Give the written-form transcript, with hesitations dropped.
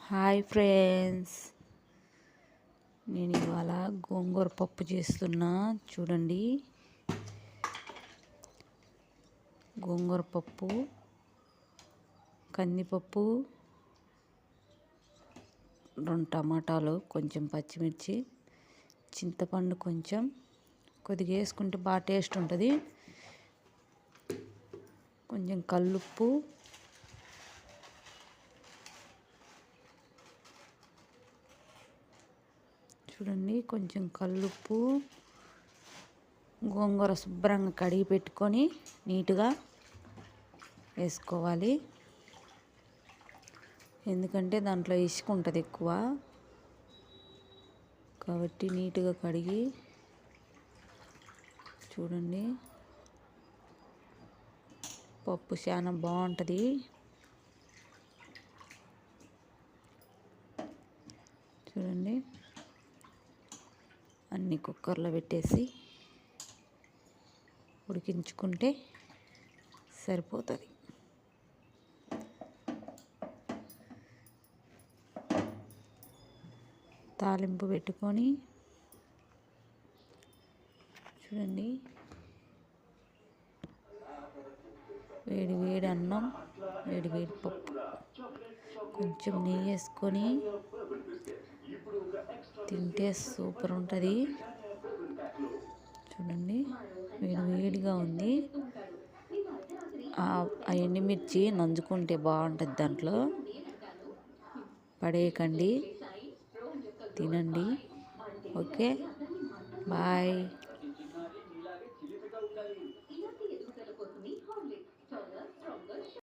Hi friends, నేను ఇవాళ గోంగూర పప్పు చేస్తున్నా. చూడండి, గోంగూర పప్పు, కందిపప్పు, 2 టమాటాలు, కొంచెం పచ్చిమిర్చి, చింతపండు కొంచెం కొద్దిగా వేసుకుంటే బాగా టేస్ట్ ఉంటుంది. కొంచెం కల్లుప్పు, చూడండి, కొంచెం కల్లుప్పు. గోంగూర శుభ్రంగా కడిగి పెట్టుకొని నీట్గా వేసుకోవాలి. ఎందుకంటే దాంట్లో ఇసుక ఉంటుంది ఎక్కువ, కాబట్టి నీట్గా కడిగి చూడండి. పప్పు చాలా బాగుంటుంది. చూడండి, అన్నీ కుక్కర్లో పెట్టేసి ఉడికించుకుంటే సరిపోతుంది. తాలింపు పెట్టుకొని చూడండి, వేడి వేడి అన్నం, వేడి వేడి పప్పు, కొంచెం నెయ్యి వేసుకొని తింటే సూపర్ ఉంటుంది. చూడండి, వేడి వేడిగా ఉంది. ఆ ఎండుమిర్చి నంజుకుంటే బాగుంటుంది. దాంట్లో పడేయకండి, తినండి. Okay, bye.